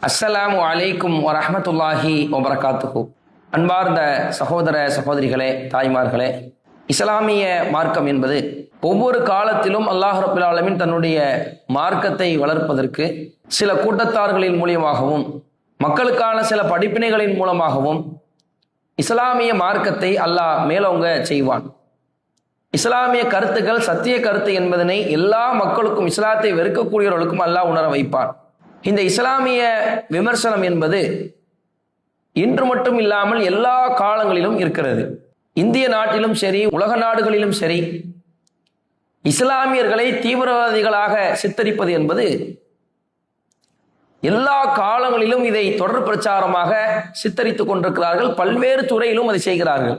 அஸ்ஸலாமு அலைக்கும் வரஹ்மத்துல்லாஹி வபரகாத்துஹு. அன்பார்ந்த சகோதர சகோதரிகளே, தாய்மார்களே, இஸ்லாமிய மார்க்கம் என்பது ஒவ்வொரு காலத்திலும் அல்லாஹ் ரப்பல் ஆலமீன் தன்னுடைய மார்க்கத்தை வளர்ப்பதற்கு சில கூட்டத்தார்களின் மூலியமாகவும் மக்களுக்கான சில படிப்பினைகளின் மூலமாகவும் இஸ்லாமிய மார்க்கத்தை அல்லாஹ் மேலோங்க செய்வான். இஸ்லாமிய கருத்துக்கள் சத்திய கருத்து என்பதனை எல்லா மக்களுக்கும், இஸ்லாத்தை வெறுக்கக்கூடியவர்களுக்கும் அல்லாஹ் உணர வைப்பான். இந்த இஸ்லாமிய விமர்சனம் என்பது இன்று மட்டும் இல்லாமல் எல்லா காலங்களிலும் இருக்கிறது. இந்திய நாட்டிலும் சரி, உலக நாடுகளிலும் சரி, இஸ்லாமியர்களை தீவிரவாதிகளாக சித்தரிப்பது என்பது எல்லா காலங்களிலும் இதை தொடர் பிரச்சாரமாக சித்தரித்துக் கொண்டிருக்கிறார்கள். பல்வேறு துறையிலும் அதை செய்கிறார்கள்.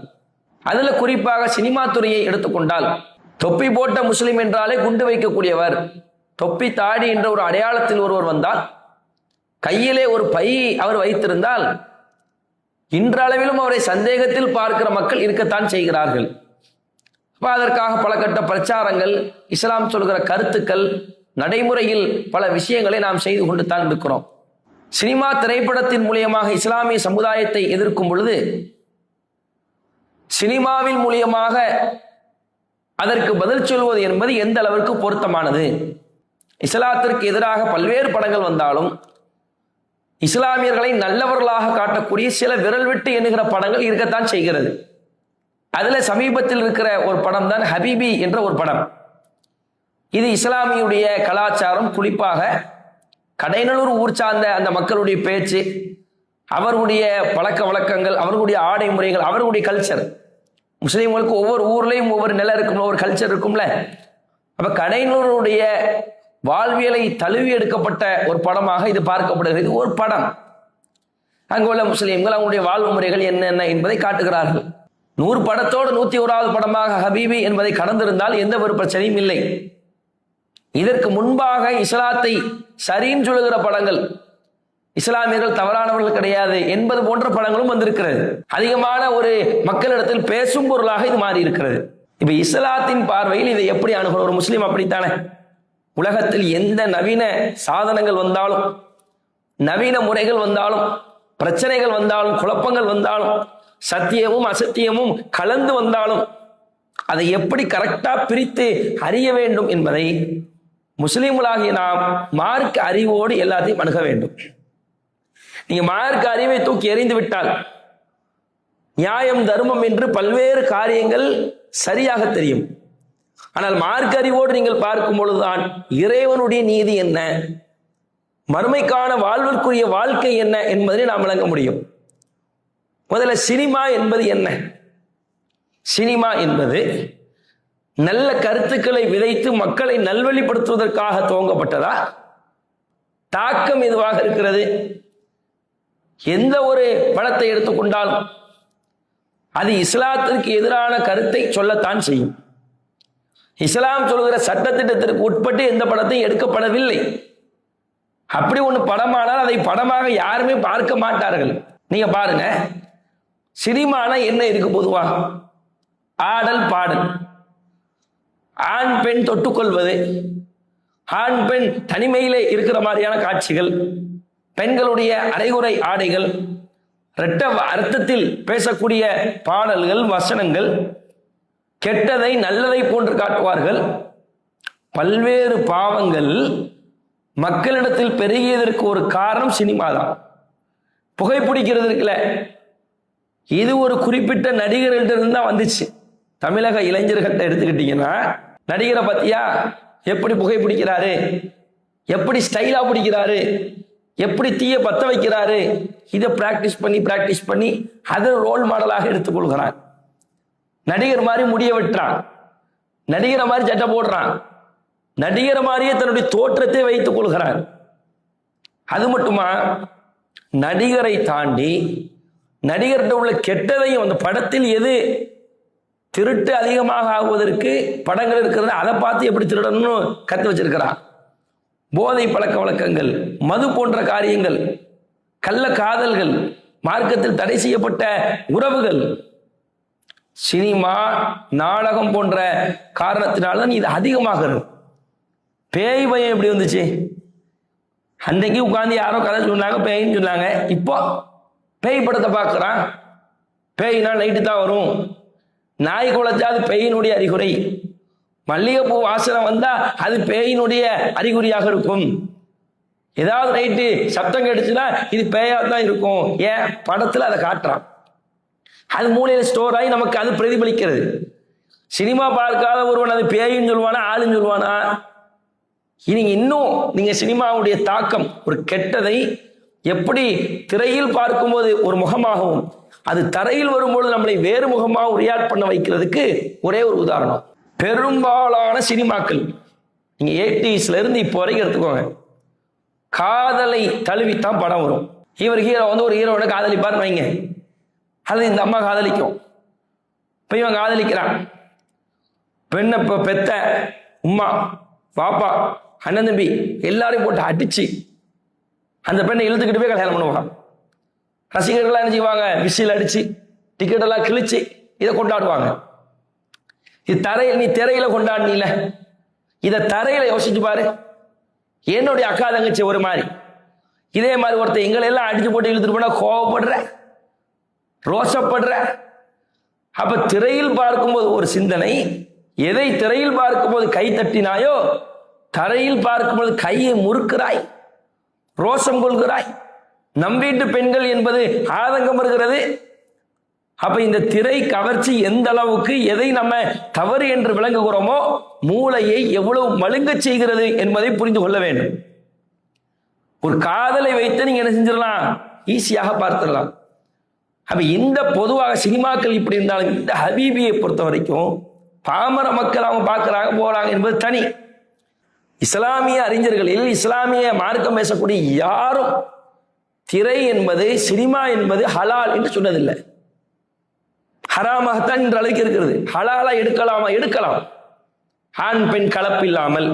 அதுல குறிப்பாக சினிமா துறையை எடுத்துக்கொண்டால், தொப்பி போட்ட முஸ்லிம் என்றாலே குண்டு வைக்கக்கூடியவர், தொப்பி தாடி என்ற ஒரு அடையாளத்தில் ஒருவர் வந்தால், கையிலே ஒரு பை அவர் வைத்திருந்தால், இன்றளவிலும் அவரை சந்தேகத்தில் பார்க்கிற மக்கள் இருக்கத்தான் செய்கிறார்கள். அதற்காக பல கட்ட பிரச்சாரங்கள், இஸ்லாம் சொல்கிற கருத்துக்கள், நடைமுறையில் பல விஷயங்களை நாம் செய்து கொண்டு தான் இருக்கிறோம். சினிமா திரைப்படத்தின் மூலியமாக இஸ்லாமிய சமுதாயத்தை எதிர்க்கும் பொழுது, சினிமாவின் மூலியமாக அதற்கு பதில் சொல்வது என்பது எந்த அளவிற்கு பொருத்தமானது? இஸ்லாத்திற்கு எதிராக பல்வேறு படங்கள் வந்தாலும் இஸ்லாமியர்களை நல்லவர்களாக காட்டக்கூடிய சில விரல் விட்டு எண்ணுகிற படங்கள் இருக்கத்தான் செய்கிறது. அதுல சமீபத்தில் இருக்கிற ஒரு படம் தான் ஹபீபி என்ற ஒரு படம். இது இஸ்லாமியுடைய கலாச்சாரம், குறிப்பாக கடைநல்லூர் ஊர் சார்ந்த அந்த மக்களுடைய பேச்சு, அவர்களுடைய பழக்க வழக்கங்கள், அவர்களுடைய ஆடை முறைகள், அவர்களுடைய கல்ச்சர். முஸ்லீம்களுக்கு ஒவ்வொரு ஊர்லேயும் ஒவ்வொரு நிலை இருக்கும், ஒவ்வொரு கல்ச்சர் இருக்கும்ல. அப்ப கடைநல்லூருடைய வாழ்வியலை தழுவி எடுக்கப்பட்ட ஒரு படமாக இது பார்க்கப்படுகிறது. இது ஒரு படம். அங்குள்ள முஸ்லீம்கள் அவங்களுடைய வாழ்வு முறைகள் என்னென்ன என்பதை காட்டுகிறார்கள். 100 படத்தோடு 101வது படமாக ஹபீபி என்பதை கடந்திருந்தால் எந்த ஒரு பிரச்சனையும் இல்லை. இதற்கு முன்பாக இஸ்லாத்தை சரின்னு சொல்லுகிற படங்கள், இஸ்லாமியர்கள் தவறானவர்கள் கிடையாது என்பது போன்ற படங்களும் வந்திருக்கிறது. அதிகமான ஒரு மக்களிடத்தில் பேசும் பொருளாக இது மாறி இருக்கிறது. இப்ப இஸ்லாத்தின் பார்வையில் இதை எப்படி அணுகணும்? ஒரு முஸ்லீம் அப்படித்தானே. உலகத்தில் எந்த நவீன சாதனங்கள் வந்தாலும், நவீன முறைகள் வந்தாலும், பிரச்சனைகள் வந்தாலும், குழப்பங்கள் வந்தாலும், சத்தியமும் அசத்தியமும் கலந்து வந்தாலும் அதை எப்படி கரெக்டா பிரித்து அறிய வேண்டும் என்பதை முஸ்லிம்களாகிய நாம் மார்க்க அறிவோடு எல்லாத்தையும் அணுக வேண்டும். நீங்க மார்க்க அறிவை தூக்கி எறிந்து விட்டால் நியாயம், தர்மம் என்று பல்வேறு காரியங்கள் சரியாக தெரியும். ஆனால் மார்க்க அறிவோடு நீங்கள் பார்க்கும் பொழுதுதான் இறைவனுடைய நீதி என்ன, மறுமைக்கான வாழ்விற்குரிய வாழ்க்கை என்ன என்பதை நாம் விளங்க முடியும். முதல்ல சினிமா என்பது என்ன? சினிமா என்பது நல்ல கருத்துக்களை விதைத்து மக்களை நல்வழிப்படுத்துவதற்காக துவங்கப்பட்டதா? தாக்கம் எதுவாக இருக்கிறது? எந்த ஒரு படத்தை எடுத்துக்கொண்டாலும் அது இஸ்லாத்திற்கு எதிரான கருத்தை சொல்லத்தான் செய்யும். இஸ்லாம் சொல்கிற சட்டத்திட்டத்திற்கு உட்பட்டு எந்த படத்தையும் எடுக்கப்படவில்லை. அப்படி ஒன்று படமானால் அதை படமாக யாருமே பார்க்க மாட்டார்கள். நீங்க பாருங்க, சினிமான என்ன இருக்கு? பொதுவாக ஆடல், பாடல், ஆண் பெண் தொட்டுக்கொள்வது, ஆண் பெண் தனிமையிலே இருக்கிற மாதிரியான காட்சிகள், பெண்களுடைய அரைகுறை ஆடைகள், இரட்ட அர்த்தத்தில் பேசக்கூடிய பாடல்கள், வசனங்கள், கெட்டதை நல்லதை போன்று காட்டுவார்கள். பல்வேறு பாவங்கள் மக்களிடத்தில் பெருகியதற்கு ஒரு காரணம் சினிமா தான். புகைப்பிடிக்கிறது இருக்குல்ல, இது ஒரு குறிப்பிட்ட நடிகர்களிடம் தான் வந்துச்சு. தமிழக இளைஞர்கள்ட்ட எடுத்துக்கிட்டீங்கன்னா, நடிகரை பத்தியா எப்படி புகைப்பிடிக்கிறாரு, எப்படி ஸ்டைலா பிடிக்கிறாரு, எப்படி தீய பத்த வைக்கிறாரு, இதை பிராக்டிஸ் பண்ணி அதை ரோல் மாடலாக எடுத்துக்கொள்கிறான். நடிகர் மாதிரி முடிய வெட்டுறான், நடிகரை மாதிரி சட்டை போடுறான், நடிகரை மாதிரியே தன்னுடைய தோற்றத்தை வைத்துக் கொள்கிறான். அது மட்டுமா, நடிகரை தாண்டி நடிகர்கிட்ட உள்ள கெட்டதையும், அந்த படத்தில் எது திருட்டு அதிகமாக ஆகுவதற்கு படங்கள் இருக்கிறது, அதை பார்த்து எப்படி திருடணும்னு கத்து வச்சிருக்கிறான். போதை பழக்க வழக்கங்கள், மது போன்ற காரியங்கள், கள்ள காதல்கள், மார்க்கத்தில் தடை செய்யப்பட்ட உறவுகள், சினிமா, நாடகம் போன்ற காரணத்தினால்தான் இது அதிகமாகிறது. பேய் பயம் எப்படி வந்துச்சு? அன்றைக்கு உட்காந்து யாரோ கதை சொன்னாங்க, பேயின்னு சொன்னாங்க. இப்போ பேய் படத்தை பார்க்குறான். பேய்னா நைட்டு தான் வரும், நாய் குலைச்சா அது பேயினுடைய அறிகுறி, மல்லிகைப்பூ வாசனை வந்தா அது பேயினுடைய அறிகுறியாக இருக்கும், ஏதாவது நைட்டு சப்தம் கேட்டுச்சுன்னா இது பேயா தான் இருக்கும். ஏன் படத்துல அதை காட்டுறான், அது மூலையில் ஸ்டோர் ஆகி நமக்கு அது பிரதிபலிக்கிறது. சினிமா பார்க்காத ஒருவன் அது பேயின்னு சொல்லுவானா ஆளுன்னு சொல்லுவானா? இன்னும் நீங்க சினிமாவுடைய தாக்கம், ஒரு கெட்டதை எப்படி திரையில் பார்க்கும்போது ஒரு முகமாகவும் அது தரையில் வரும்போது நம்மளை வேறு முகமாக ரியாக்ட் பண்ண வைக்கிறதுக்கு ஒரே ஒரு உதாரணம். பெரும்பாலான சினிமாக்கள் நீங்க 80s இருந்து இப்போ வரைக்கும் எடுத்துக்கோங்க, காதலை தழுவித்தான் படம் வரும். இவர் ஹீரோ வந்து ஒரு ஹீரோட காதலிப்பார்னு வைங்க, அது இந்த அம்மா காதலிக்கும். இப்போ இவன் காதலிக்கிறான், பெண்ணை பெத்த உம்மா பாப்பா அண்ணன் தம்பி எல்லாரையும் போட்டு அடிச்சு அந்த பெண்ணை இழுத்துக்கிட்டு போய் கல்யாணம் பண்ணுவாங்க. ரசிகர்கள்லாம் என்ன செய்வாங்க, விசில் அடிச்சு டிக்கெட் எல்லாம் கிழிச்சு இதை கொண்டாடுவாங்க. இது தரையில், நீ திரையில கொண்டாடினீல, இதை தரையில யோசிச்சு பாரு. என்னுடைய அக்கா தங்கச்சி ஒரு மாதிரி, இதே மாதிரி ஒருத்தர் எங்களை எல்லாம் அடிச்சு போட்டு இழுத்துட்டு போனா கோவப்படுற, ரோசப்படுற. அப்ப திரையில் பார்க்கும்போது ஒரு சிந்தனை, எதை திரையில் பார்க்கும்போது கை தட்டினாயோ தரையில் பார்க்கும்போது கையை முறுக்கிறாய், ரோசம் கொள்கிறாய். நம் வீட்டு பெண்கள் என்பது ஆதங்கம் வருகிறது. அப்ப இந்த திரை கவர்ச்சி எந்த அளவுக்கு எதை நம்ம தவறு என்று விளங்குகிறோமோ மூளையை எவ்வளவு மழுங்க செய்கிறது என்பதை புரிந்து கொள்ள வேண்டும். ஒரு காதலை வைத்து நீங்க என்ன செஞ்சிடலாம், ஈஸியாக பார்த்துடலாம். அப்ப இந்த பொதுவாக சினிமாக்கள் இப்படி இருந்தாலும் இந்த ஹபீபியை பொறுத்த வரைக்கும் பாமர மக்கள் அவங்க பார்க்கிறாங்க போறாங்க என்பது தனி. இஸ்லாமிய அறிஞர்களில் இஸ்லாமிய மார்க்கம் பேசக்கூடிய யாரும் திரை என்பது, சினிமா என்பது ஹலால் என்று சொன்னதில்லை. ஹராமாகத்தான் என்ற அளவுக்கு இருக்கிறது. ஹலாலா எடுக்கலாமா? எடுக்கலாம். ஆண் பெண் கலப்பில்லாமல்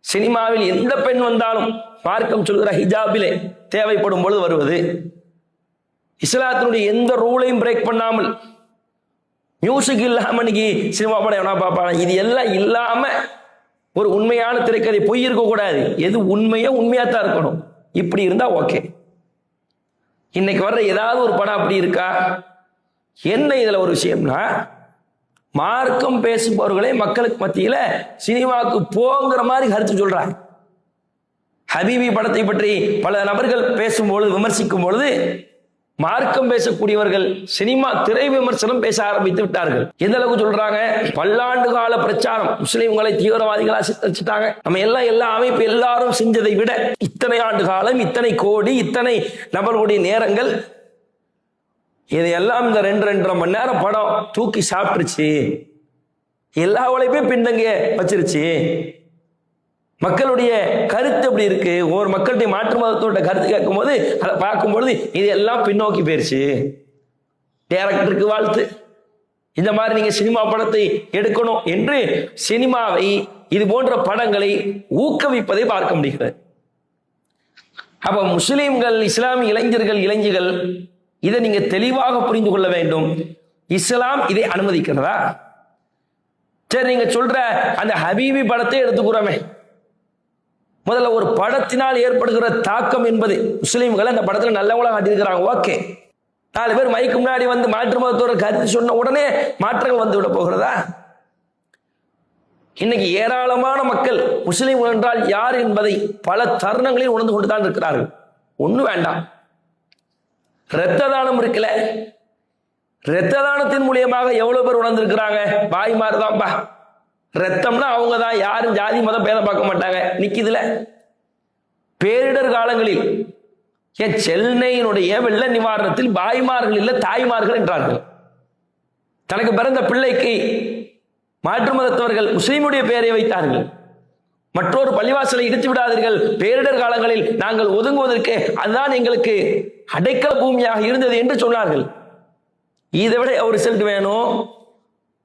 சினிமாவில் எந்த பெண் வந்தாலும் மார்க்கம் சொல்கிற ஹிஜாபிலே தேவைப்படும் பொழுது வருவது, இஸ்லாத்தினுடைய எந்த ரூலையும் பிரேக் பண்ணாமல், மியூசிக் இல்லாம இன்னைக்கு சினிமா படம் எவனா பார்ப்பாங்க, இது எல்லாம் இல்லாம ஒரு உண்மையான திரைக்கதை, பொய் இருக்க கூடாது, எது உண்மையோ உண்மையாத்தான் இருக்கணும். இப்படி இருந்தா ஓகே. இன்னைக்கு வர்ற ஏதாவது ஒரு படம் அப்படி இருக்கா? என்ன இதுல ஒரு விஷயம்னா, மார்க்கம் பேசுபவர்களே மக்களுக்கு மத்தியில சினிமாவுக்கு போங்கிற மாதிரி கருத்து சொல்றாங்க. ஹபீபி படத்தை பற்றி பல நபர்கள் பேசும்பொழுது, விமர்சிக்கும் பொழுது, மார்க்கம் பேசக்கூடியவர்கள் சினிமா திரை விமர்சனம் பேச ஆரம்பித்து விட்டார்கள். எந்த அளவுக்கு சொல்றாங்க, பல்லாண்டு கால பிரச்சாரம், முஸ்லிம்களை தீவிரவாதிகளா சித்தரிச்சுட்டாங்க, நம்ம எல்லாம் எல்லா அமைப்பு எல்லாரும் செஞ்சதை விட இத்தனை ஆண்டு காலம், இத்தனை கோடி, இத்தனை நபர்களுடைய நேரங்கள், இதையெல்லாம் இந்த 2-2.5 மணி நேரம் படம் தூக்கி சாப்பிட்டுருச்சு, எல்லா உழைப்பையும் பின்தங்க வச்சிருச்சு. மக்களுடைய கருத்து எப்படி இருக்கு, ஒரு மக்களுடைய மாற்று மதத்தோட கருத்து கேட்கும் போது அதை பார்க்கும்பொழுது இது எல்லாம் பின்னோக்கி போயிருச்சு. டைரக்டருக்கு வாழ்த்து, இந்த மாதிரி நீங்க சினிமா படத்தை எடுக்கணும் என்று சினிமாவை, இது போன்ற படங்களை ஊக்குவிப்பதை பார்க்க முடிகிறது. அப்ப முஸ்லிம்கள், இஸ்லாமிய இளைஞர்கள், இளைஞர்கள் இதை நீங்க தெளிவாக புரிந்து கொள்ள வேண்டும். இஸ்லாம் இதை அனுமதிக்கிறதா? சரி, நீங்க சொல்ற அந்த ஹபீபி படத்தை எடுத்துக்கிறோமே, முதல்ல ஒரு படத்தினால் ஏற்படுகிற தாக்கம் என்பது, முஸ்லீம்கள் அந்த படத்துல நல்லவங்களா காட்டியிருக்கிறாங்க, ஓகே. 4 பேர் மைக்கு முன்னாடி வந்து மாற்று மதத்தோட கருத்து சொன்ன உடனே மாற்றங்கள் வந்து விட போகிறதா? இன்னைக்கு ஏராளமான மக்கள் முஸ்லீம்கள் என்றால் யார் என்பதை பல தருணங்களில் உணர்ந்து கொண்டுதான் இருக்கிறார்கள். ஒண்ணு வேண்டாம், இரத்த தானம் இருக்குல்ல, இரத்த தானத்தின் மூலியமாக எவ்வளவு பேர் உணர்ந்திருக்கிறாங்க. பாய்மார் தான்ப்பா, ரத்தம்னா அவங்க தான், யாரும் ஜாதி மதம் பேதம் பார்க்க மாட்டாங்க. நிக்குதுல பேரிடர் காலங்களில் சென்னையினுடைய வெள்ள நிவாரணத்தில் பாய்மார்கள் இல்ல தாய்மார்கள் என்றார்கள். தனக்கு பிறந்த பிள்ளைக்கு மாற்று மதத்தவர்கள் முஸ்லீமுடைய பெயரை வைத்தார்கள். மற்றொரு பள்ளிவாசலை இடித்து விடாதீர்கள், பேரிடர் காலங்களில் நாங்கள் ஒதுங்குவதற்கு அதுதான் எங்களுக்கு அடைக்கல பூமியாக இருந்தது என்று சொன்னார்கள். இதை விட ஒரு ரிசல்ட் வேணும்.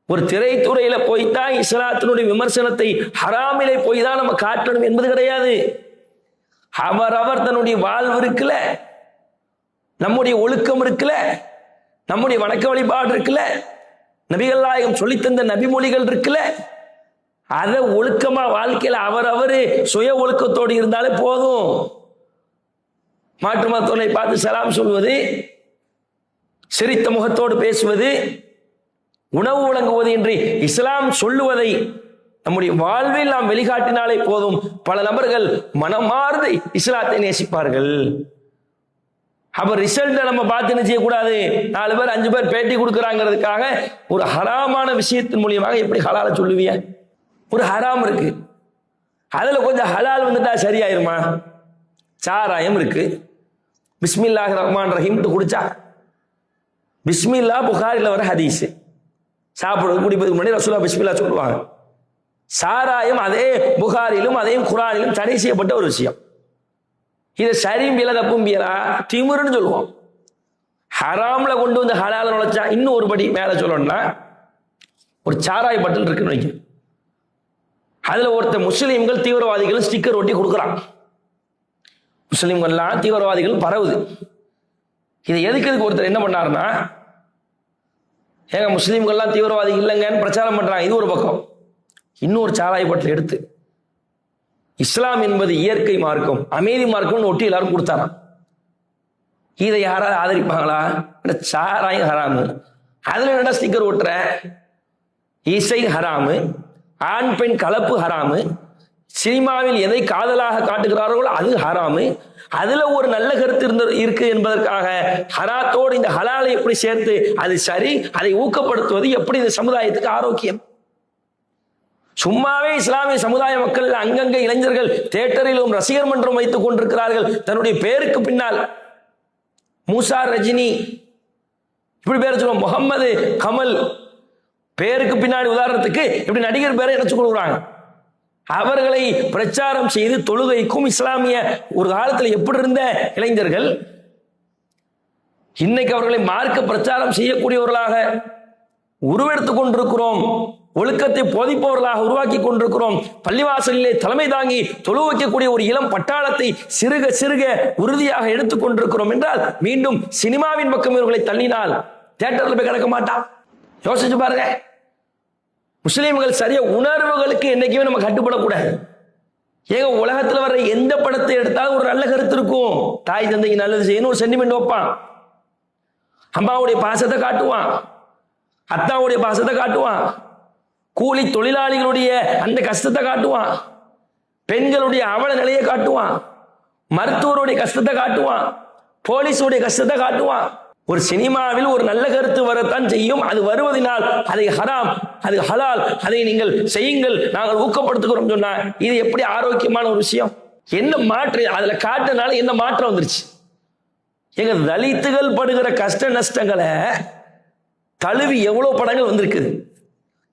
ஒரு திரைத்துறையில போய்தான் இஸ்லாத்தினுடைய விமர்சனத்தை ஹராமிலே போய் தான் நம்ம காட்டணும் என்பது கிடையாது. அவர் தன்னுடைய வாழ்வு இருக்குல்ல, நம்முடைய ஒழுக்கம் இருக்குல்ல, நம்முடைய வணக்க வழிபாடு இருக்குல்ல, நபிகள் நாயகம் சொல்லித்தந்த நபிமொழிகள் இருக்குல்ல, அதை ஒழுக்கமா வாழ்க்கையில் அவரவர் சுய ஒழுக்கத்தோடு இருந்தாலே போதும். மாற்று மதத்தோரை பார்த்து சலாம் சொல்வது, சிரித்த முகத்தோடு பேசுவது, உணவு வழங்குவது என்று இஸ்லாம் சொல்லுவதை நம்முடைய வாழ்வில் நாம் வெளிக்காட்டினாலே போதும். பல நபர்கள் மனமார்ந்து இஸ்லாத்தை நேசிப்பார்கள். அப்ப ரிசல்ட்டை நம்ம பார்த்து என்ன செய்யக்கூடாது, 4 பேர் 5 பேர் பேட்டி கொடுக்குறாங்கிறதுக்காக ஒரு ஹராமான விஷயத்தின் மூலியமாக எப்படி ஹலால சொல்லுவிய? ஒரு ஹராம் இருக்கு, அதுல கொஞ்சம் ஹலால் வந்துட்டா சரியாயிருமா? சாராயம் இருக்கு, பிஸ்மில்லாஹிர் ரஹ்மான் ரஹீம்னு குடிச்சா, பிஸ்மில்லா புகாரில் வர ஹதீஸ், சாப்பிடுறது குடிப்பதுக்கு முன்னாடி ரசூலுல்லாஹ் பிஸ்மில்லா சொல்லுவாங்க. சாராயம் அதே புகாரிலும் அதே குர்ஆனிலும் தடை செய்யப்பட்ட ஒரு விஷயம். இதை சரியும் பியல தப்பும் பியலா திமிருன்னு சொல்லுவோம். ஹராம்ல கொண்டு வந்து ஹலால நுழைச்சா இன்னும் ஒரு படி மேல சொல்லணும்னா, ஒரு சாராய பட்டல் இருக்குன்னு வைக்க, அதுல ஒருத்தர் முஸ்லீம்கள் தீவிரவாதிகள் ஸ்டிக்கர் ஒட்டி கொடுக்குறான். முஸ்லீம்கள்லாம் தீவிரவாதிகள் பரவுது. இதை எதுக்கு ஒருத்தர் என்ன பண்ணாருன்னா, ஏங்க முஸ்லீம்கள்லாம் தீவிரவாதி இல்லைங்கன்னு பிரச்சாரம் பண்றாங்க. இது ஒரு பக்கம். இன்னொரு சாராய பட்டல் எடுத்து இஸ்லாம் என்பது இயற்கை மார்க்கம், அமைதி மார்க்கம்னு ஒட்டி எல்லாரும் கொடுத்தாராம். இதை யாராவது ஆதரிப்பாங்களா? சாராயம் ஹராமு, அதுல என்னடா ஸ்டிக்கர் ஒட்டுற, இசை ஹராமு, ஆண் பெண் கலப்பு ஹராமு, சினிமாவில் எதை காதலாக காட்டுகிறார்களோ அது ஹராமு, அதுல ஒரு நல்ல கருத்து இருக்கு என்பதற்காக ஹராத்தோடு இந்த ஹலாலை எப்படி சேர்த்து அது சரி, அதை ஊக்கப்படுத்துவது எப்படி இந்த சமுதாயத்துக்கு ஆரோக்கியம்? சும்மாவே இஸ்லாமிய சமுதாய மக்கள் அங்கங்க இளைஞர்கள் தியேட்டரிலும் ரசிகர் மன்றம் வைத்துக் கொண்டிருக்கிறார்கள். தன்னுடைய பேருக்கு பின்னால் மூசா ரஜினி இப்படி பேர் சொல்லுவோம், முகமது கமல் பேருக்கு பின்னாடி உதாரணத்துக்கு இப்படி நடிகர் பேரை நினைச்சு கொடுக்குறாங்க. அவர்களை பிரச்சாரம் செய்து தொழுகைக்கும் இஸ்லாமிய ஒரு காலத்தில் எப்படி இருந்த இளைஞர்கள் இன்னைக்கு அவர்களை மார்க்க பிரச்சாரம் செய்யக்கூடியவர்களாக உருவெடுத்துக் கொண்டிருக்கிறோம். ஒழுக்கத்தை போதிப்பவர்களாக உருவாக்கி கொண்டிருக்கிறோம். பள்ளிவாசலிலே தலைமை தாங்கி தொழு வைக்கக்கூடிய ஒரு இளம் பட்டாளத்தை சிறுக சிறுக உறுதியாக எடுத்துக் கொண்டிருக்கிறோம் என்றால், மீண்டும் சினிமாவின் பக்கம் இவர்களை தள்ளினால் தியேட்டர்ல போய் கிடக்க மாட்டான். யோசிச்சு பாருங்க. முஸ்லீம்கள் சரியா உணர்வுகளுக்கு என்னைக்குமே நம்ம கட்டுப்படக்கூடாது. ஏங்க உலகத்துல வர்ற எந்த படத்தை எடுத்தாலும் ஒரு நல்ல கருத்து இருக்கும். தாய் தந்தைக்கு நல்லது செய்யணும் ஒரு சென்டிமெண்ட் வைப்பான், அம்மாவுடைய பாசத்தை காட்டுவான், அத்தாவுடைய பாசத்தை காட்டுவான், கூலி தொழிலாளிகளுடைய அந்த கஷ்டத்தை காட்டுவான், பெண்களுடைய அவல நிலையை காட்டுவான், மருத்துவருடைய கஷ்டத்தை காட்டுவான், போலீஸுடைய கஷ்டத்தை காட்டுவான். ஒரு சினிமாவில் ஒரு நல்ல கருத்து வரத்தான் செய்யும். அது வருவதனால் அதை ஹராம், அது ஹலால், அதை நீங்கள் செய்யுங்கள், நாங்கள் ஊக்கப்படுத்துகிறோம் சொன்னா இது எப்படி ஆரோக்கியமான ஒரு விஷயம்? என்ன மாற்று அதுல காட்டுனால என்ன மாற்றம் வந்துருச்சு? எங்க தலித்துகள் படுகிற கஷ்ட நஷ்டங்களை தழுவி எவ்வளவு படங்கள் வந்திருக்குது.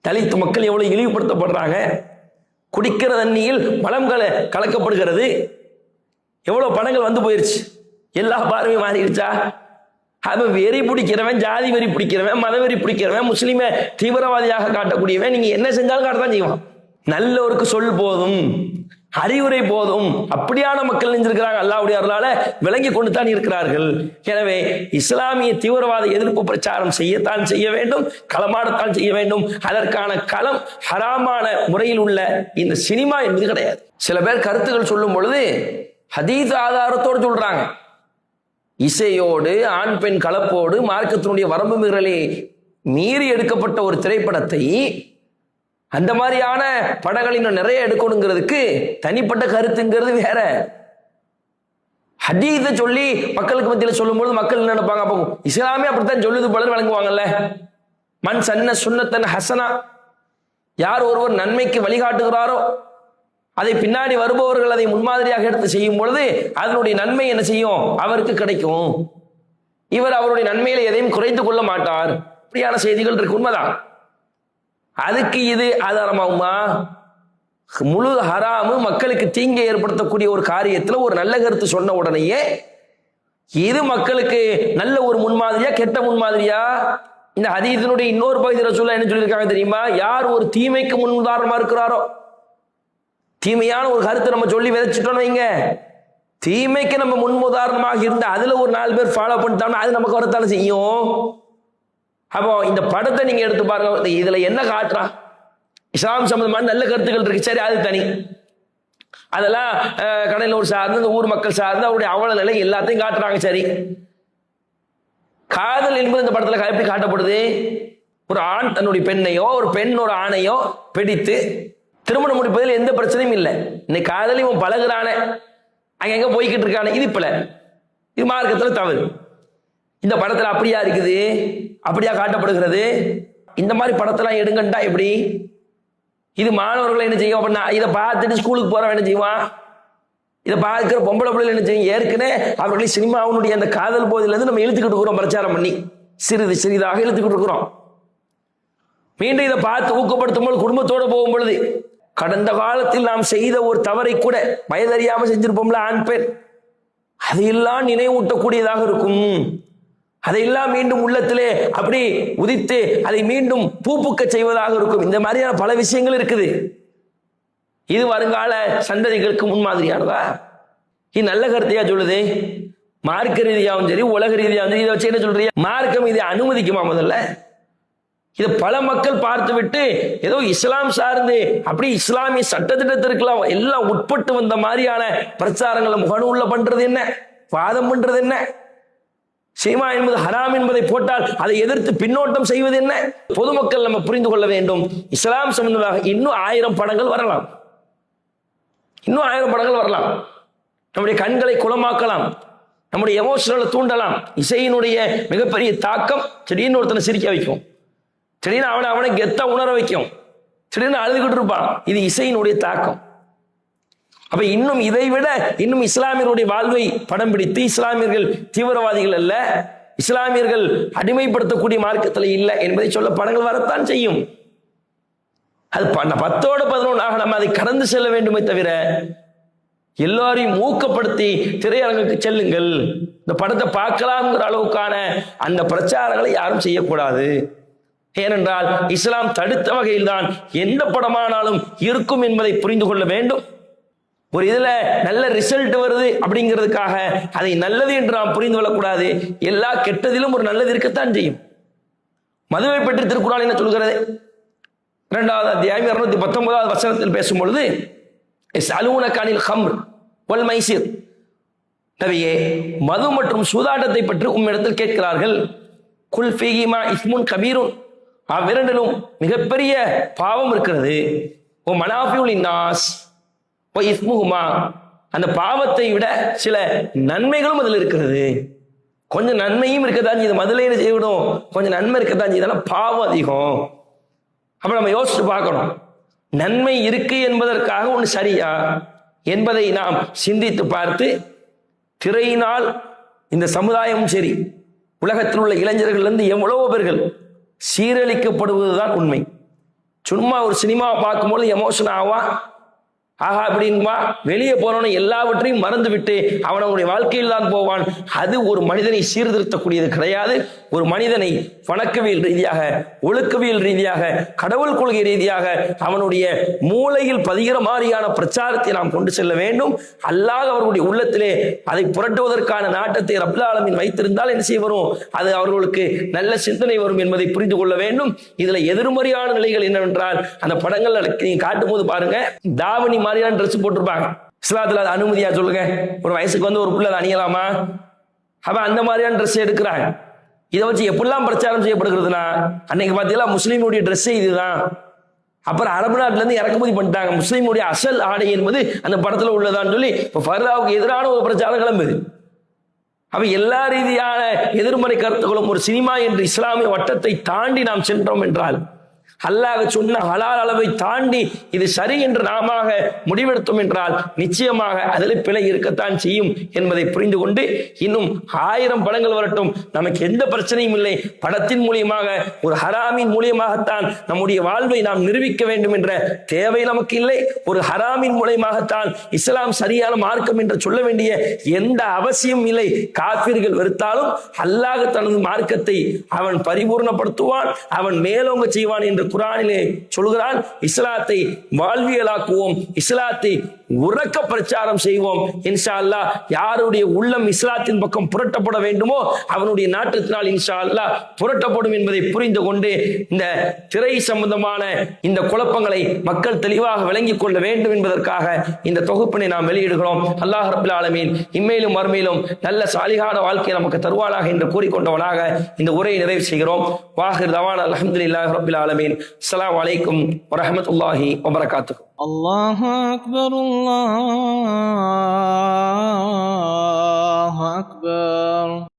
தலித்து மக்கள் எவ்வளவு இழிவுபடுத்தப்படுறாங்க, குடிக்கிற தண்ணியில் மலம்களை கலக்கப்படுகிறது, எவ்வளவு படங்கள் வந்து போயிருச்சு. எல்லா பார்வையும் மாறிடுச்சா? அவன் வெறி பிடிக்கிறவன், ஜாதி வெறி பிடிக்கிறவன், மத வெறி பிடிக்கிறவன், முஸ்லீமை தீவிரவாதியாக காட்டக்கூடியவன் நீங்க என்ன செஞ்சாலும் காட்டத்தான் செய்வான். நல்லவருக்கு சொல் போதும், அறிவுரை போதும், அப்படியான மக்கள் நெஞ்சிருக்கிறாங்க. அல்லாஹ்வுடைய அருளால விளங்கி கொண்டு தான் இருக்கிறார்கள். எனவே இஸ்லாமிய தீவிரவாத எதிர்ப்பு பிரச்சாரம் செய்யத்தான் செய்ய வேண்டும், களமாடத்தான் செய்ய வேண்டும். அதற்கான களம் ஹராமான முறையில் உள்ள இந்த சினிமா என்பது கிடையாது. சில பேர் கருத்துக்கள் சொல்லும் பொழுது ஹதீஸ் ஆதாரத்தோடு சொல்றாங்க. இசையோடு ஆண் பெண் கலப்போடு மார்க்கத்தினுடைய வரம்பு மீறலை மீறி எடுக்கப்பட்ட ஒரு திரைப்படத்தை அந்த மாதிரியான படங்கள் இன்னும் நிறைய எடுக்கணுங்கிறதுக்கு தனிப்பட்ட கருத்துங்கிறது வேற. ஹதீஸை சொல்லி மக்களுக்கு மத்தியில் சொல்லும்போது மக்கள் என்ன நினைப்பாங்க? அப்போ இஸ்லாமே அப்படித்தான் சொல்லுது போல வழங்குவாங்கல்ல. மன் சன்ன சுன்னத்தன் ஹசனா, யார் ஒருவர் நன்மைக்கு வழிகாட்டுகிறாரோ அதை பின்னாடி வருபவர்கள் அதை முன்மாதிரியாக எடுத்து செய்யும் பொழுது அதனுடைய நன்மை என்ன செய்யும்? அவருக்கு கிடைக்கும். இவர் அவருடைய நன்மையில எதையும் குறைத்து கொள்ள மாட்டார். இப்படியான செய்திகள் இருக்கு, உண்மைதான். அதுக்கு இது ஆதாரமாகுமா? முழு ஹராமு மக்களுக்கு தீங்கை ஏற்படுத்தக்கூடிய ஒரு காரியத்துல ஒரு நல்ல கருத்து சொன்ன உடனேயே இது மக்களுக்கு நல்ல ஒரு முன்மாதிரியா கெட்ட முன்மாதிரியா? இந்த ஹதீஸினுடைய இன்னொரு பகுதி ரசூலுல்லாஹ் என்ன சொல்லியிருக்காங்க தெரியுமா? யார் ஒரு தீமைக்கு முன் உதாரணமா இருக்கிறாரோ, தீமையான ஒரு கருத்தை நம்ம சொல்லி விதைச்சிட்டோம் வைங்க, தீமைக்கு நம்ம முன் உதாரணமாக இருந்தா அதுல ஒரு 4 பேர் ஃபாலோ பண்ணிட்டோம்னா அது நமக்கு வரத்தானே செய்யும். அப்போ இந்த படத்தை நீங்க எடுத்து பாருங்க, இதுல என்ன காட்டுறான்? இஸ்லாம் சம்பந்தமான நல்ல கருத்துக்கள் இருக்கு, சரி அது தனி. அதெல்லாம் கடலூர் சார்ந்து இந்த ஊர் மக்கள் சார்ந்து அவருடைய அவல நிலை எல்லாத்தையும் காட்டுறாங்க, சரி. காதல் என்பது இந்த படத்துல எப்படி காட்டப்படுது? ஒரு ஆண் தன்னுடைய பெண்ணையோ ஒரு பெண் ஒரு ஆணையோ பிடித்து திருமணம் முடிப்பதில் எந்த பிரச்சனையும் இல்லை. இன்னைக்கு காதலி இவன் பழகுறான அங்க எங்க போய்கிட்டு இருக்கான, இது இப்ப இது மார்க்கத்துல தவறு. இந்த படத்துல அப்படியா இருக்குது, அப்படியா காட்டப்படுகிறது? இந்த மாதிரி படத்தெல்லாம் எடுங்கண்டா எப்படி? இது மாணவர்களை என்ன செய்யும் அப்படின்னா, இதை பார்த்துட்டு ஸ்கூலுக்கு போறவன் என்ன செய்வான், இதை பார்க்கிற பொம்பளை பிள்ளைகள் என்ன செய்யும், ஏற்கனவே அவர்களை சினிமாவுடைய அந்த காதல் போதிலிருந்து நம்ம இழுத்துக்கிட்டு இருக்கிறோம், பிரச்சாரம் பண்ணி சிறிது சிறிதாக இழுத்துக்கிட்டு இருக்கிறோம். மீண்டும் இதை பார்த்து ஊக்கப்படுத்தும் போது குடும்பத்தோடு போகும் பொழுது கடந்த காலத்தில் நாம் செய்த ஒரு தவறை கூட வயதறியாம செஞ்சிருப்போம்ல ஆண் பெண், அதையெல்லாம் நினைவூட்டக்கூடியதாக இருக்கும். அதையெல்லாம் மீண்டும் உள்ளத்திலே அப்படி உதித்து அதை மீண்டும் பூப்புக்க செய்வதாக இருக்கும். இந்த மாதிரியான பல விஷயங்கள் இருக்குது. இது வருங்கால சந்ததிகளுக்கு முன்மாதிரியானதா? இது நல்ல கருத்தையா சொல்லுது? மார்க்க ரீதியாகவும் சரி உலக ரீதியாகவும் சரி இதை வச்சு என்ன சொல்றீங்க? மார்க்கம் இதை அனுமதிக்குமா? முதல்ல இதை பல மக்கள் பார்த்து விட்டு ஏதோ இஸ்லாம் சார்ந்து அப்படி இஸ்லாமிய சட்டத்திட்டத்திற்கெல்லாம் எல்லாம் உட்பட்டு வந்த மாதிரியான பிரச்சாரங்களை முகநூல்ல பண்றது என்ன, வாதம் பண்றது என்ன, சினிமா என்பது ஹராம் என்பதை போட்டால் அதை எதிர்த்து பின்னோட்டம் செய்வது என்ன? பொதுமக்கள் நம்ம புரிந்து கொள்ள வேண்டும், இஸ்லாம் சம்பந்தமாக இன்னும் 1000 படங்கள் வரலாம், இன்னும் 1000 படங்கள் வரலாம். நம்முடைய கண்களை குளமாக்கலாம், நம்முடைய எமோஷனலை தூண்டலாம். இசையினுடைய மிகப்பெரிய தாக்கம் திடீர்னு ஒருத்தனை சிரிக்க வைக்கும், திடீர்னு அவனை கெத்தா உணர வைக்கும், திடீர்னு அழுதுகிட்டு இருப்பான். இது இசையினுடைய தாக்கம். அப்ப இன்னும் இதை விட இன்னும் இஸ்லாமியர்களுடைய வாழ்வை படம் பிடித்து, இஸ்லாமியர்கள் தீவிரவாதிகள் அல்ல, இஸ்லாமியர்கள் அடிமைப்படுத்தக்கூடிய மார்க்கத்தில் இல்லை என்பதை சொல்ல படங்கள் வரத்தான் செய்யும். அது 10ஓட 11 நம்ம அதை கடந்து செல்ல வேண்டுமே தவிர எல்லாரையும் ஊக்கப்படுத்தி திரையரங்குக்கு செல்லுங்கள், இந்த படத்தை பார்க்கலாம்ங்கிற அளவுக்கான அந்த பிரச்சாரங்களை யாரும் செய்யக்கூடாது. ஏனென்றால் இஸ்லாம் தடுத்த வகையில் தான் எந்த படமானாலும் இருக்கும் என்பதை புரிந்து கொள்ள வேண்டும். ஒரு இதுல நல்ல ரிசல்ட் வருது அப்படிங்கிறதுக்காக அதை நல்லது என்று நாம் புரிந்து கொள்ளக்கூடாது. எல்லா கெட்டதிலும் ஒரு நல்லது இருக்கத்தான் செய்யும். மதுவை பற்றி திருக்குறான் என்ன சொல்கிறது? 2வது அத்தியாயம் 219வது வசனத்தில் பேசும் பொழுது யஸ்அலூனக ஹம்ர் வல் மைசிர், நபியே மது மற்றும் சூதாட்டத்தை பற்றி உம்மிடத்தில் கேட்கிறார்கள். குல் ஃபீஹிமா இஸ்முன் கபீருன், அவ்விரண்டிலும் மிகப்பெரிய பாவம் இருக்கிறது. ஓ மனாஃபிஉ லின்னாஸ் ஓ இஸ்முஹுமா, அந்த பாவத்தை விட சில நன்மைகளும் அதில் இருக்கிறது. கொஞ்சம் நன்மையும் இருக்கத்தான் செய்யுது, மதுரையில் செய்யணும் கொஞ்சம் நன்மை இருக்கத்தான் செய்யுது, பாவம் அதிகம். அப்ப நம்ம யோசிச்சு பார்க்கணும், நன்மை இருக்கு என்பதற்காக ஒன்று சரியா என்பதை நாம் சிந்தித்து பார்த்து, திரையினால் இந்த சமுதாயமும் சரி உலகத்தில் உள்ள இளைஞர்கள் இருந்து எவ்வளவோ பேர்கள் சீரழிக்கப்படுவதுதான் உண்மை. சும்மா ஒரு சினிமாவை பார்க்கும்போது எமோஷன் ஆவா, ஆஹா அப்படின்பா, வெளியே போறவன எல்லாவற்றையும் மறந்து விட்டு அவனுடைய வாழ்க்கையில் தான் போவான். அது ஒரு மனிதனை சீர்திருத்தக்கூடியது கிடையாது. ஒரு மனிதனை வணக்கவியல் ரீதியாக, ஒழுக்கவியல் ரீதியாக, கடவுள் கொள்கை ரீதியாக அவனுடைய மூளையில் பதிகிற மாதிரியான பிரச்சாரத்தை நாம் கொண்டு செல்ல வேண்டும். அல்லாஹ் அவர்களுடைய உள்ளத்திலே அதை புரட்டுவதற்கான நாட்டத்தை ரப்பல் ஆலமீன் வைத்திருந்தால் என்ன செய்ய வரும்? அது அவர்களுக்கு நல்ல சிந்தனை வரும் என்பதை புரிந்து கொள்ள வேண்டும். இதுல எதிர்மறையான நிலைகள் என்னவென்றால், அந்த படங்கள் நீங்க காட்டும் போது பாருங்க, தாவணி மாதிரியான ட்ரெஸ் போட்டிருப்பாங்க. இஸ்லாத்துல அது அனுமதியா சொல்லுங்க? ஒரு வயசுக்கு வந்து ஒரு பிள்ளை அதை அணியலாமா? அவ அந்த மாதிரியான ட்ரெஸ் எடுக்கிறாங்க. இதை வச்சு எப்படிலாம் பிரச்சாரம் செய்யப்படுகிறதுனா, அன்னைக்கு பார்த்தீங்களா முஸ்லீமுடைய ட்ரெஸ்ஸே இதுதான். அப்புறம் அரபு நாட்டுல இருந்து இறக்குமதி பண்ணிட்டாங்க. முஸ்லீமுடைய அசல் ஆடை என்பது அந்த படத்துல உள்ளதான்னு சொல்லி இப்ப ஃபர்தாவுக்கு எதிரான ஒரு பிரச்சாரம் கிளம்புது. அப்ப எல்லா ரீதியான எதிர்மறை கருத்துக்களும் ஒரு சினிமா என்று இஸ்லாமிய வட்டத்தை தாண்டி நாம் சென்றோம் என்றால், அல்லாஹ் சொன்ன ஹலால் அளவை தாண்டி இது சரி என்று நாம முடிவெடுத்தோம் என்றால் நிச்சயமாக அதில் பிழை இருக்கத்தான் செய்யும் என்பதை புரிந்து கொண்டு, இன்னும் 1000 படங்கள் வரட்டும், நமக்கு எந்த பிரச்சனையும் இல்லை. படத்தின் மூலியமாக ஒரு ஹராமின் மூலியமாகத்தான் நம்முடைய வாழ்வை நாம் நிரூபிக்க வேண்டும் என்ற தேவை நமக்கு இல்லை. ஒரு ஹராமின் மூலியமாகத்தான் இஸ்லாம் சரியான மார்க்கம் என்று சொல்ல வேண்டிய எந்த அவசியம் இல்லை. காபிர்கள் வெறுத்தாலும் அல்லாஹ் தனது மார்க்கத்தை அவன் பரிபூர்ணப்படுத்துவான், அவன் மேலோங்க செய்வான் என்று குர்ஆனிலே சொல்கிறான். இஸ்லாத்தை வாழ்வியலாக்குவோம், இஸ்லாத்தை உறக்க பிரச்சாரம் செய்வோம். இன்ஷா அல்லாஹ் யாருடைய உள்ளம் இஸ்லாத்தின் பக்கம் புரட்டப்பட வேண்டுமோ அவனுடைய நாட்டத்தினால் இன்ஷா அல்லாஹ் புரட்டப்படும் என்பதை புரிந்து கொண்டு இந்த திரை சம்பந்தமான இந்த குழப்பங்களை மக்கள் தெளிவாக விளங்கிக் கொள்ள வேண்டும் என்பதற்காக இந்த தொகுப்பினை நாம் வெளியிடுகிறோம். அல்லாஹ் ரப்பல் ஆலமீன் இம்மையிலும் மறுமையிலும் நல்ல சாலிகான வாழ்க்கையை நமக்கு தருவானாக என்று கூறிக்கொண்டவனாக இந்த உரையை நிறைவு செய்கிறோம். வாஹிர் தவானா அல்ஹம்துலில்லாஹி ரப்பில் ஆலமீன். அஸ்ஸலாமு அலைக்கும் வரஹ்மத்துல்லாஹி வபரகாத்துஹு. அல்லாஹு அக்பர். அல்லாஹ்